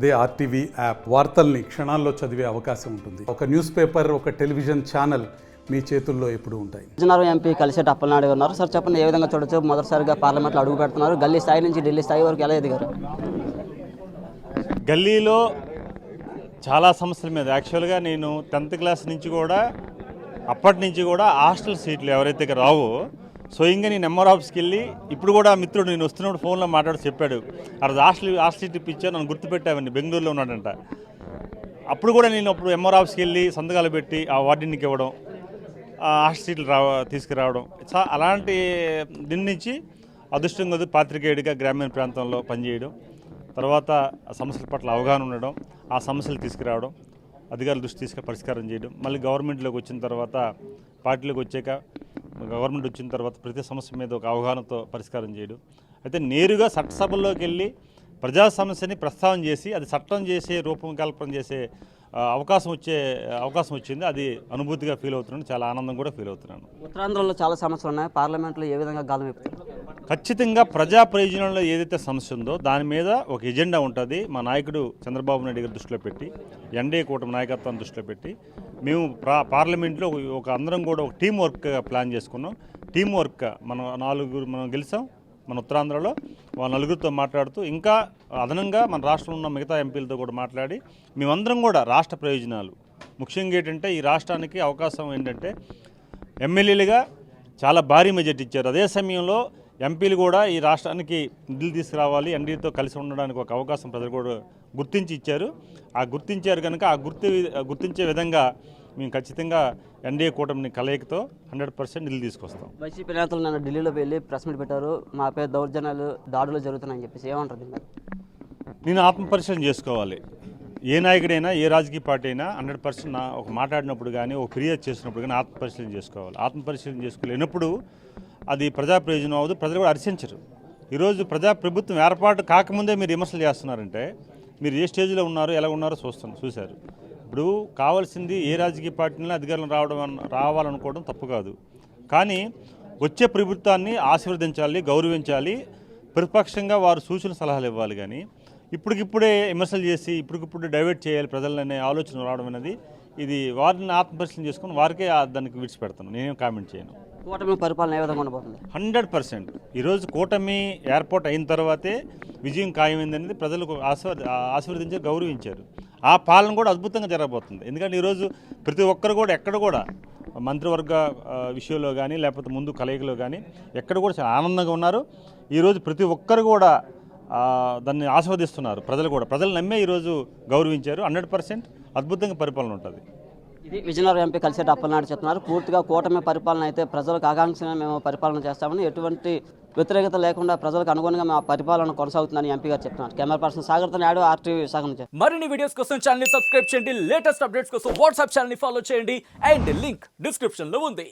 అదే RTV app వార్తల్ని క్షణాల్లో చదివే అవకాశం ఉంటుంది. ఒక న్యూస్ పేపర్, ఒక టెలివిజన్ ఛానల్ మీ చేతుల్లో ఎప్పుడు ఉంటాయి. విజయనగరం ఎంపీ కలిసేటి అప్పలనాయుడు ఉన్నారు. సార్ చెప్పండి, ఏ విధంగా చూడొచ్చు? మొదటిసారిగా పార్లమెంట్లో అడుగు పెడుతున్నారు. గల్లీ స్థాయి నుంచి ఢిల్లీ స్థాయి వరకు ఎలా ఎదిగారు? గల్లీలో చాలా సమస్యల మీద యాక్చువల్గా నేను 10th క్లాస్ నుంచి కూడా అప్పటి నుంచి కూడా హాస్టల్ సీట్లు ఎవరైతే రావో స్వయంగా నేను ఎంఆర్ ఆఫీస్కి వెళ్ళి ఇప్పుడు కూడా మిత్రుడు నేను వస్తున్నప్పుడు ఫోన్లో మాట్లాడి చెప్పాడు, అది హాస్టల్ సీట్ ఇప్పించా, నన్ను గుర్తుపెట్టావని బెంగళూరులో ఉన్నాడంట. అప్పుడు కూడా నేను అప్పుడు ఎంఆర్ ఆఫీస్కి వెళ్ళి సంతకాలు పెట్టి ఆ వార్డెన్కి ఇవ్వడం, హాస్టల్ సీట్లు తీసుకురావడం, అలాంటి దీని నుంచి అదృష్టం కొద్ది పాత్రికేయుడిగా గ్రామీణ ప్రాంతంలో పనిచేయడం, తర్వాత సమస్యల పట్ల అవగాహన ఉండడం, ఆ సమస్యలు తీసుకురావడం, అధికారుల దృష్టి తీసుకుని పరిష్కారం చేయడం, మళ్ళీ గవర్నమెంట్లోకి వచ్చిన తర్వాత పార్టీలోకి వచ్చాక గవర్నమెంట్ వచ్చిన తర్వాత ప్రతి సమస్య మీద ఒక అవగాహనతో పరిష్కారం చేయడం. అయితే నేరుగా చట్టసభల్లోకి వెళ్ళి ప్రజా సమస్యని ప్రస్తావన చేసి అది చట్టం చేసే రూపకల్పన చేసే అవకాశం వచ్చింది. అది అనుభూతిగా ఫీల్ అవుతున్నాను, చాలా ఆనందం కూడా ఫీల్ అవుతున్నాను. ఉత్తరాంధ్రలో చాలా సమస్యలు ఉన్నాయి. పార్లమెంట్లో ఏ విధంగా గాలం విప్పుతారు? ఖచ్చితంగా ప్రజా ప్రయోజనంలో ఏదైతే సమస్య ఉందో దాని మీద ఒక ఎజెండా ఉంటుంది. మా నాయకుడు చంద్రబాబు నాయుడు గారి దృష్టిలో పెట్టి, ఎన్డీఏ కూటమి నాయకత్వాన్ని దృష్టిలో పెట్టి మేము పార్లమెంట్లో ఒక అందరం కూడా ఒక టీం వర్క్గా ప్లాన్ చేసుకున్నాం. టీం వర్క్ మనం గెలిచాం మన ఉత్తరాంధ్రలో. వాళ్ళ నలుగురితో మాట్లాడుతూ ఇంకా అదనంగా మన రాష్ట్రంలో ఉన్న మిగతా ఎంపీలతో కూడా మాట్లాడి మేమందరం కూడా రాష్ట్ర ప్రయోజనాలు ముఖ్యంగా ఏంటంటే ఈ రాష్ట్రానికి అవకాశం ఏంటంటే ఎమ్మెల్యేలుగా చాలా భారీ మెజార్టీ ఇచ్చారు. అదే సమయంలో ఎంపీలు కూడా ఈ రాష్ట్రానికి నిధులు తీసుకురావాలి, ఎన్డీఏతో కలిసి ఉండడానికి ఒక అవకాశం ప్రజలు కూడా గుర్తించి ఇచ్చారు. గుర్తించారు కనుక గుర్తించే విధంగా మేము ఖచ్చితంగా ఎన్డీఏ కూటమిని కలయికతో 100% నిధులు తీసుకొస్తాం. వైసీపీ నేతలు నన్ను ఢిల్లీలో వెళ్ళి ప్రెస్ మీట్ పెట్టారు, మాపై దౌర్జన్యాలు దాడులు జరుగుతున్నాయని చెప్పేసి ఏమంటారు? నేను ఆత్మపరిశీలన చేసుకోవాలి. ఏ నాయకుడైనా ఏ రాజకీయ పార్టీ అయినా 100% ఒక మాట్లాడినప్పుడు కానీ ఒక ఫిర్యాదు చేసినప్పుడు కానీ ఆత్మపరిశీలన చేసుకోవాలి. ఆత్మపరిశీలన చేసుకోలేనప్పుడు అది ప్రజా ప్రయోజనం అవ్వదు, ప్రజలు కూడా హర్షించరు. ఈరోజు ప్రభుత్వం ఏర్పాటు కాకముందే మీరు విమర్శలు చేస్తున్నారంటే మీరు ఏ స్టేజ్లో ఉన్నారో ఎలా ఉన్నారో చూశారు. ఇప్పుడు కావాల్సింది ఏ రాజకీయ పార్టీని అధికారులు రావాలనుకోవడం తప్పు కాదు, కానీ వచ్చే ప్రభుత్వాన్ని ఆశీర్వదించాలి, గౌరవించాలి, ప్రతిపక్షంగా వారు సూచన సలహాలు ఇవ్వాలి. కానీ ఇప్పటికిప్పుడే విమర్శలు చేసి ఇప్పటికిప్పుడు డైవర్ట్ చేయాలి ప్రజలనే ఆలోచన రావడం అనేది ఇది వారిని ఆత్మపరిశీలన చేసుకుని వారికే దానికి విడిచిపెడతాను, నేనేం కామెంట్ చేయను. కూటమి పరిపాలన ఏ విధంగా ఉండబోతుంది? 100%. ఈరోజు కూటమి ఏర్పాటు అయిన తర్వాతే విజయం ఖాయమైందనేది ప్రజలకు ఆశీర్వదించారు, గౌరవించారు. ఆ పాలన కూడా అద్భుతంగా జరగబోతుంది. ఎందుకంటే ఈరోజు ప్రతి ఒక్కరు కూడా ఎక్కడ కూడా మంత్రివర్గ విషయంలో కానీ లేకపోతే ముందు కలయికలో కానీ ఎక్కడ కూడా చాలా ఆనందంగా ఉన్నారు. ఈరోజు ప్రతి ఒక్కరు కూడా దాన్ని ఆస్వాదిస్తున్నారు. ప్రజలు నమ్మే ఈరోజు గౌరవించారు. 100% అద్భుతంగా పరిపాలన ఉంటుంది. ఇది విజయనగరం ఎంపీ కలిసేటి అప్పలనాయుడు చెప్తున్నారు. పూర్తిగా కూటమి పరిపాలన అయితే ప్రజలకు ఆకాంక్షగా మేము పరిపాలన చేస్తామని, ఎటువంటి వ్యతిరేకత లేకుండా ప్రజలకు అనుగుణంగా మా పరిపాలన కొనసాగుతుందని ఎంపీ గారు చెప్తున్నారు. కెమెరా పర్సన్ సాగర్తో నాయుడు, ఆర్టీవీ విశాఖ నుంచి. మరిన్ని వీడియోస్ కోసం ఛానల్ ని సబ్స్క్రైబ్ చేయండి, లేటెస్ట్ అప్డేట్స్ కోసం వాట్సాప్ ఛానల్ ని ఫాలో చేయండి, అండ్ లింక్ డిస్క్రిప్షన్ లో ఉంది.